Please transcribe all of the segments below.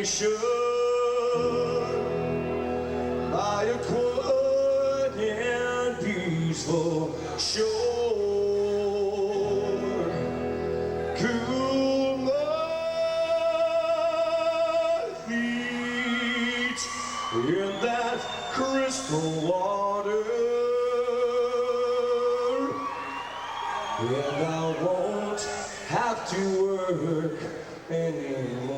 nation by a quiet and peaceful shore. Cool my feet in that crystal water, and I won't have to work anymore.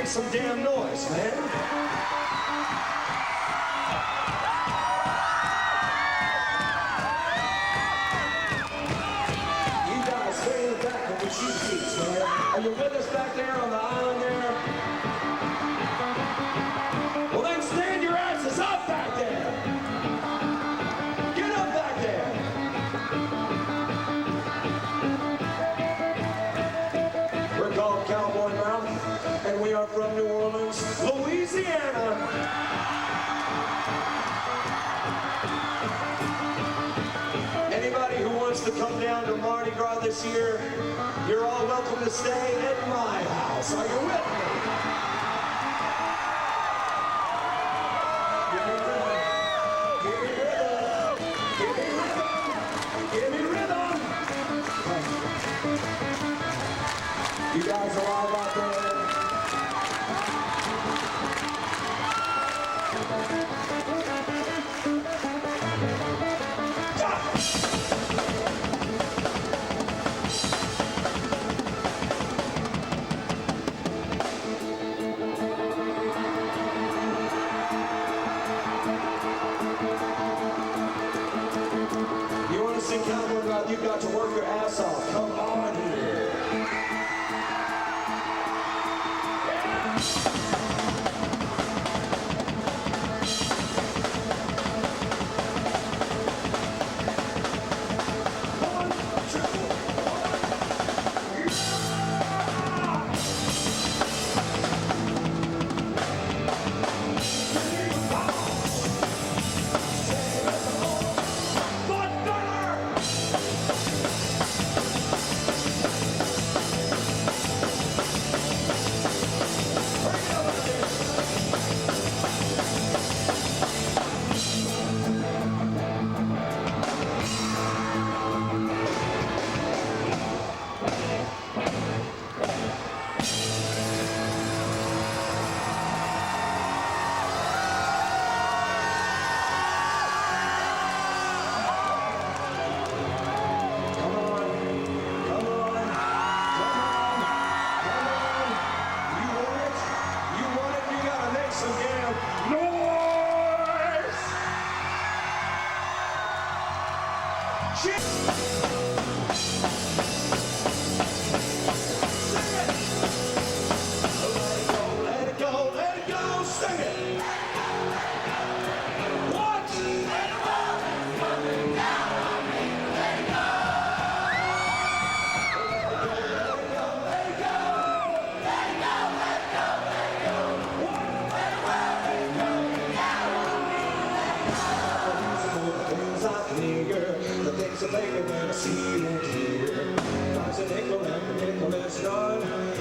make some damn noise, man. You guys stay in the back of the cheap seats, man. Are you with us back there on the island there? Well, then stand your asses up back there. Get up back there. We're called Cowboy Mouth, and we are from New Orleans, Louisiana. Anybody who wants to come down to Mardi Gras this year, you're all welcome to stay at my house. Are you with me? Give me rhythm. Give me rhythm. Give me rhythm. Give me rhythm. You guys alive out there? You want to sing Cowboy Mouth? You've got to work your ass off. Come on here.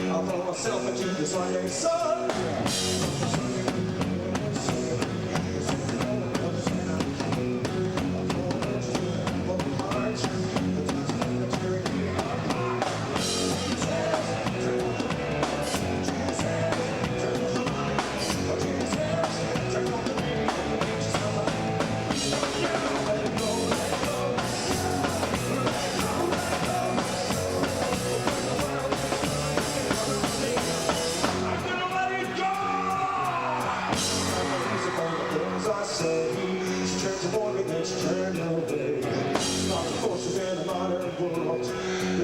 I'll throw myself into the Sunday sun.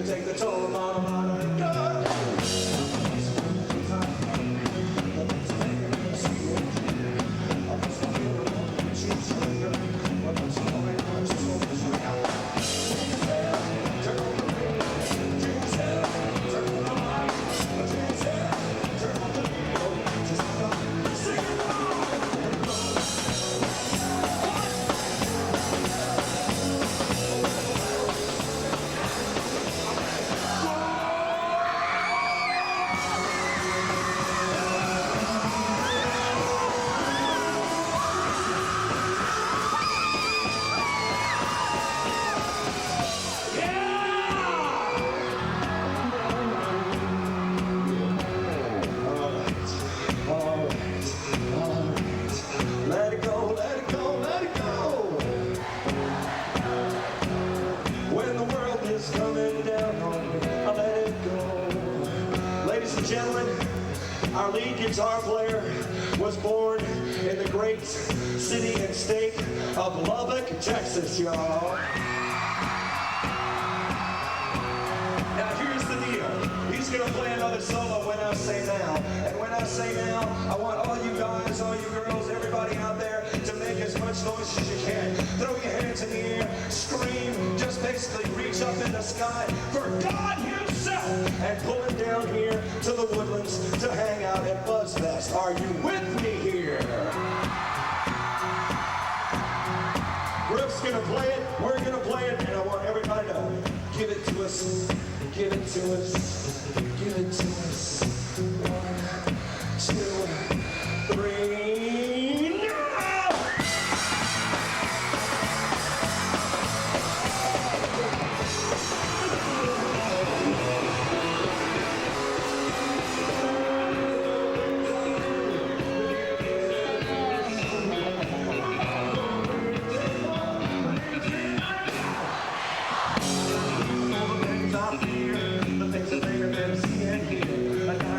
Take the toll of modern God. guitar player was born in the great city and state of Lubbock, Texas, y'all. Now here's the deal. He's gonna play another solo when I say now. And when I say now, I want all you guys, all you girls, everybody out there to make as much noise as you can. Throw your hands in the air, scream, just basically reach up in the sky for God himself and pull him down here to the Woodlands to hang out at BuzzFest. Are you with me here? Brooke's gonna play it, we're gonna play it, and I want everybody to give it to us, give it to us, give it to us. 1, 2, 3, now! The things that they have never seen and hear.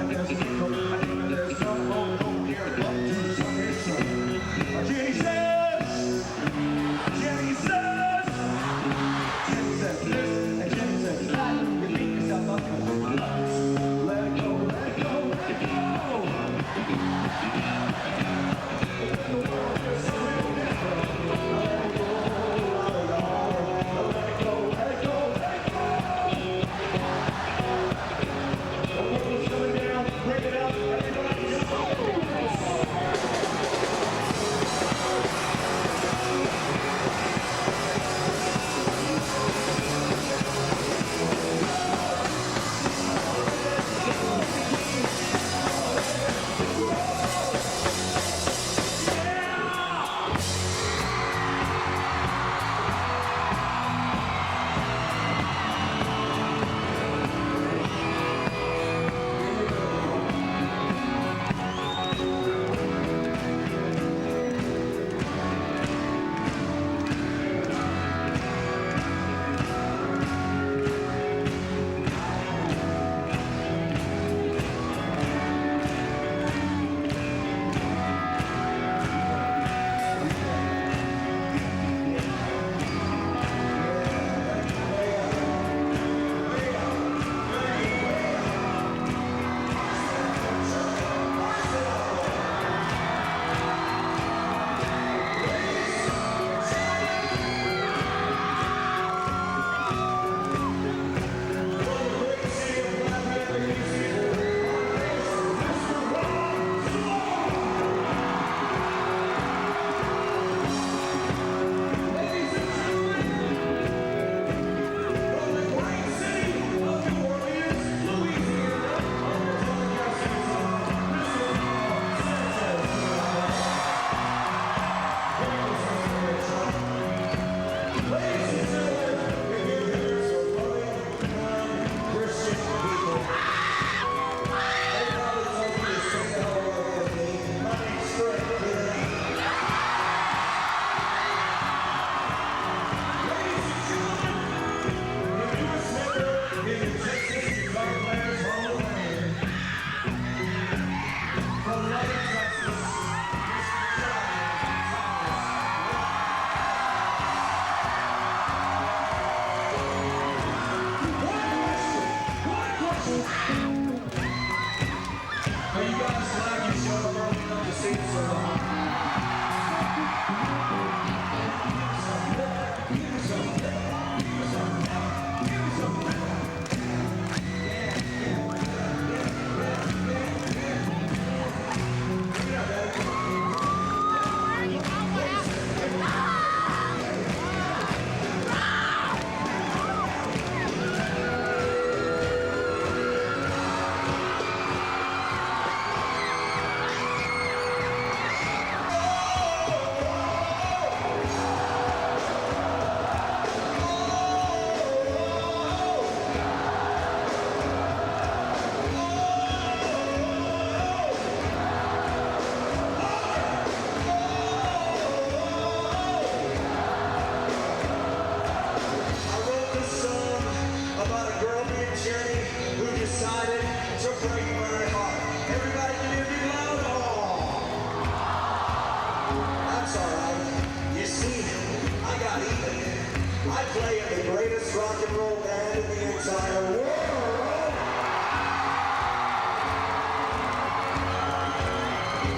playing the greatest rock and roll band in the entire world.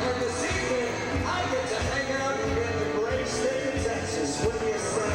And this evening, I get to hang out in the great state of Texas with you, son.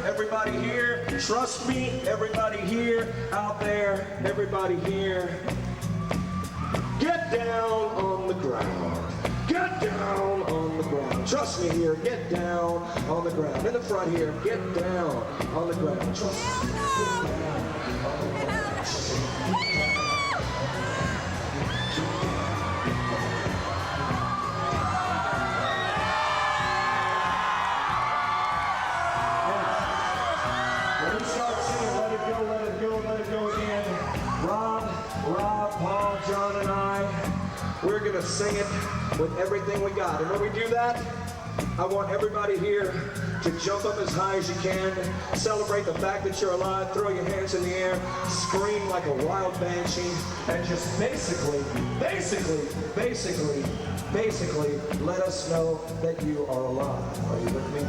Everybody here, trust me, everybody here, out there, everybody here, get down on the ground. Get down on the ground. Trust me here, get down on the ground. In the front here, get down on the ground. Trust me. Get down on the ground. John and I, we're going to sing it with everything we got. And when we do that, I want everybody here to jump up as high as you can, celebrate the fact that you're alive, throw your hands in the air, scream like a wild banshee, and just basically let us know that you are alive. Are you with me?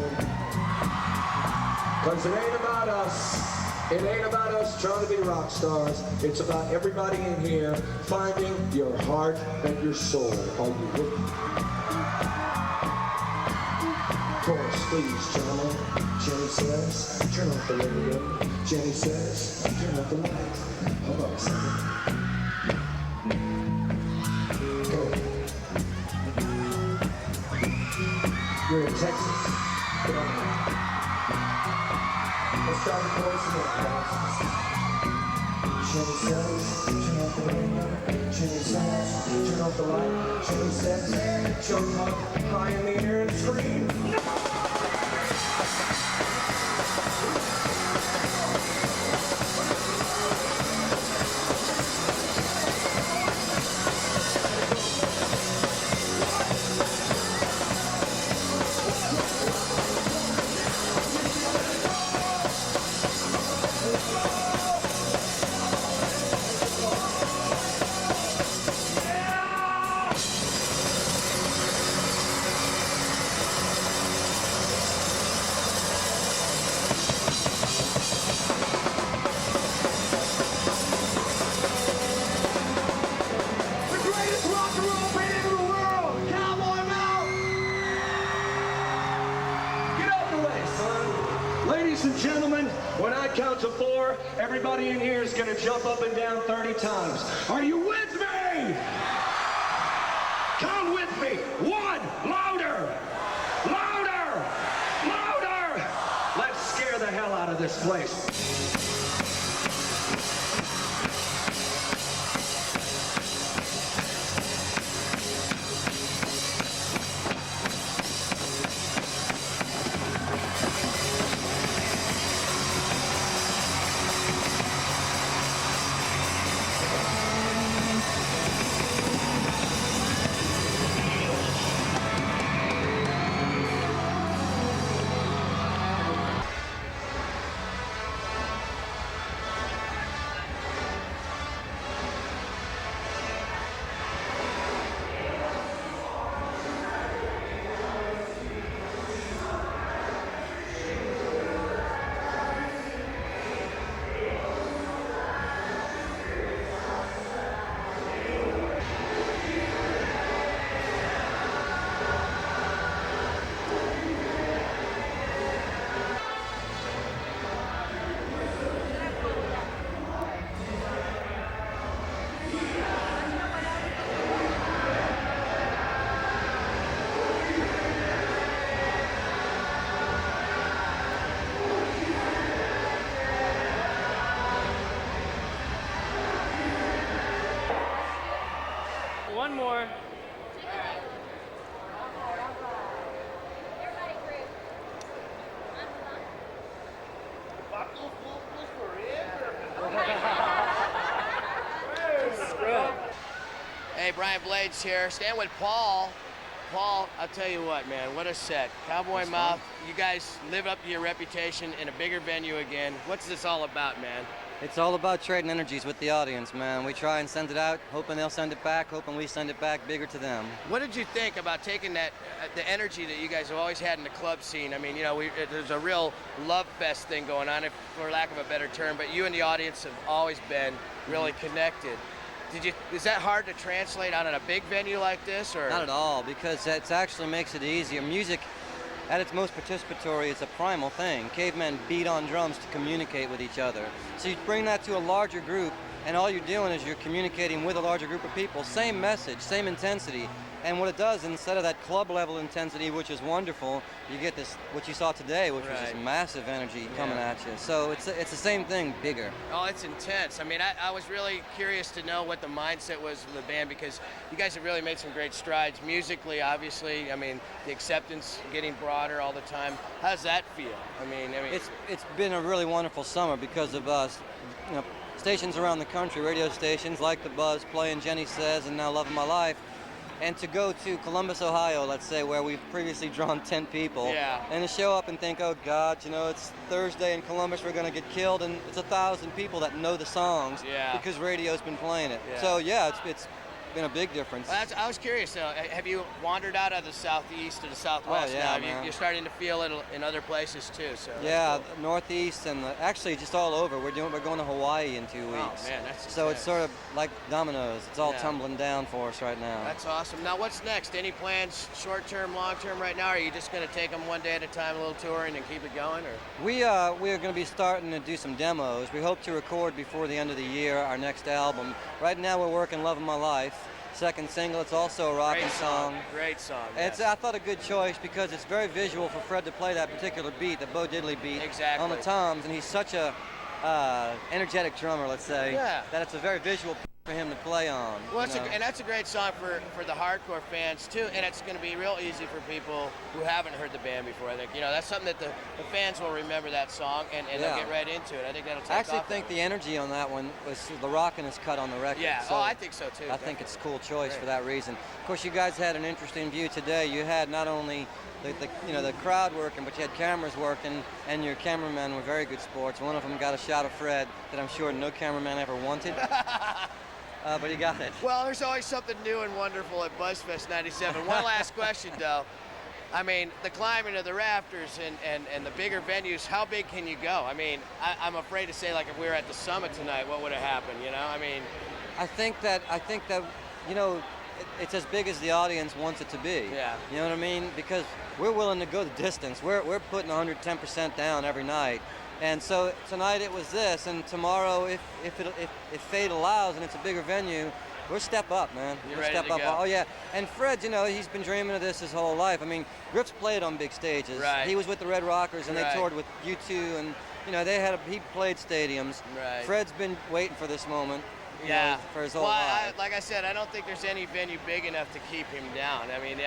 Because it ain't about us. It ain't about us trying to be rock stars. It's about everybody in here finding your heart and your soul. Are you with me? Chorus, please, gentlemen. Jenny says, turn off the radio. Jenny says, turn off the light. Hold on a second. Go. You're in Texas. Get on there. Let's start the chorus again, guys. Jenny says, turn off the radio. Jenny says, turn off the light. Jenny says, jump up high in the air and scream. Everybody in here is going to jump up and down 30 times. Are you with me? Count with me. 1, louder, louder, louder. Let's scare the hell out of this place. One more. Hey, Brian Blades here. Stand with Paul. Paul, I'll tell you what, man, what a set. Cowboy Mouth, you guys live up to your reputation in a bigger venue again. What's this all about, man? It's all about trading energies with the audience, man. We try and send it out, hoping they'll send it back, hoping we send it back bigger to them. What did you think about taking that, the energy that you guys have always had in the club scene? I mean, you know, there's a real love fest thing going on, if, for lack of a better term, but you and the audience have always been really connected. Is that hard to translate out in a big venue like this, or? Not at all, because it actually makes it easier. Music, at its most participatory, is a primal thing. Cavemen beat on drums to communicate with each other. So you bring that to a larger group, and all you're doing is you're communicating with a larger group of people. Same message, same intensity. And what it does, instead of that club level intensity, which is wonderful, you get this, what you saw today, which was this massive energy coming at you. So it's the same thing, bigger. Oh, it's intense. I mean, I was really curious to know what the mindset was of the band, because you guys have really made some great strides musically, obviously. I mean, the acceptance getting broader all the time. How does that feel? I mean, it's been a really wonderful summer because of us. You know, stations around the country, radio stations like The Buzz, playing Jenny Says and now Love of My Life. And to go to Columbus, Ohio, let's say, where we've previously drawn 10 people, and to show up and think, oh God, you know, it's Thursday in Columbus, we're going to get killed, and it's 1,000 people that know the songs because radio's been playing it. So yeah, it's been a big difference. Well, I was curious, have you wandered out of the southeast to the southwest now? You're starting to feel it in other places too. So yeah, cool. Northeast and actually just all over. We're going to Hawaii in 2 weeks. Oh man, that's so it's sort of like dominoes. It's all tumbling down for us right now. That's awesome. Now what's next? Any plans, short term, long term, right now? Or are you just going to take them one day at a time, a little touring, and keep it going? Or we are going to be starting to do some demos. We hope to record before the end of the year our next album. Right now we're working Love of My Life. Second single, it's also a rocking song. Great song. It's, I thought, a good choice because it's very visual for Fred to play that particular beat, the Bo Diddley beat, on the toms, and he's such a energetic drummer, let's say, that it's a very visual for him to play on. Well, and that's a great song for the hardcore fans too, and it's going to be real easy for people who haven't heard the band before. I think, you know, that's something that the fans will remember, that song, and they'll get right into it. I think that'll take off. I actually think the energy on that one was the rockin' is cut on the record. Yeah, so I think so too. I think it's a cool choice for that reason. Of course, you guys had an interesting view today. You had not only the crowd working, but you had cameras working, and your cameramen were very good sports. One of them got a shot of Fred that I'm sure no cameraman ever wanted. But he got it. Well, there's always something new and wonderful at BuzzFest 97. One last question, though. I mean, the climbing of the rafters and the bigger venues, how big can you go? I mean, I'm afraid to say, like, if we were at the Summit tonight, what would have happened, you know? I mean... I think that, you know, it's as big as the audience wants it to be. Yeah. You know what I mean? Because we're willing to go the distance. We're putting 110% down every night. And so tonight it was this, and tomorrow, if fate allows and it's a bigger venue, we'll step up, man. You're we'll ready step to up. go. Oh yeah. And Fred, you know, he's been dreaming of this his whole life. I mean, Grips played on big stages. Right. He was with the Red Rockers, and they Right. toured with U2, and you know, he played stadiums. Right. Fred's been waiting for this moment. You Yeah. know, for his whole well, life. like I said, I don't think there's any venue big enough to keep him down. I mean,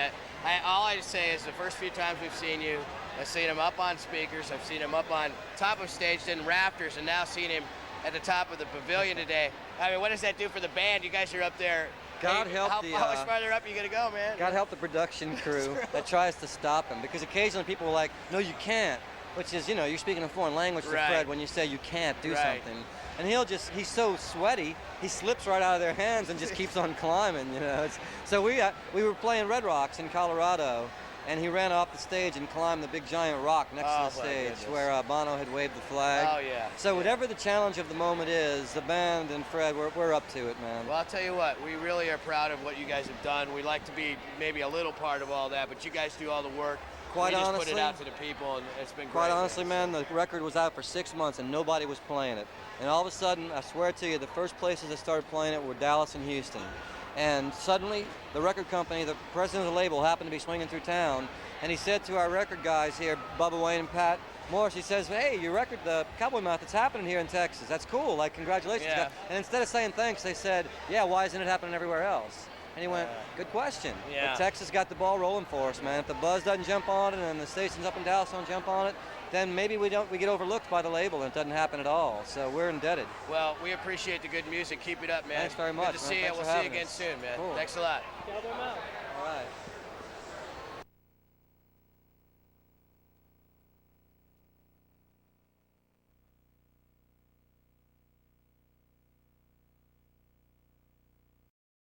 all I say is the first few times we've seen you, I've seen him up on speakers, I've seen him up on top of stage, then rafters, and now seen him at the top of the pavilion today. I mean, what does that do for the band? You guys are up there. God Hey, help how much the farther up are you gonna go, man? God help the production crew that tries to stop him, because occasionally people are like, no, you can't, which is, you know, you're speaking a foreign language to Right. Fred when you say you can't do Right. something. And he's so sweaty, he slips right out of their hands and just keeps on climbing, you know. So we were playing Red Rocks in Colorado, and he ran off the stage and climbed the big giant rock next Oh, to the my stage goodness. where Bono had waved the flag. Oh, yeah. So whatever the challenge of the moment is, the band and Fred, we're up to it, man. Well, I'll tell you what, we really are proud of what you guys have done. We like to be maybe a little part of all that, but you guys do all the work. Quite we just honestly, put it out to the people, and it's been great. Quite honestly, man, the record was out for 6 months and nobody was playing it. And all of a sudden, I swear to you, the first places that started playing it were Dallas and Houston. And suddenly, the record company, the president of the label, happened to be swinging through town, and he said to our record guys here, Bubba Wayne and Pat Morris, he says, hey, your record, the Cowboy Mouth, it's happening here in Texas. That's cool, like, congratulations. Yeah. And instead of saying thanks, they said, yeah, why isn't it happening everywhere else? And he went, good question. Yeah. But Texas got the ball rolling for us, man. If the buzz doesn't jump on it and the stations up in Dallas don't jump on it, then maybe we get overlooked by the label and it doesn't happen at all. So we're indebted. Well, we appreciate the good music. Keep it up, man. Thanks very much, Good to man. see you. Thanks We'll for see you having again us. soon, man. Cool. Thanks a lot. Cowboy Mouth. All right.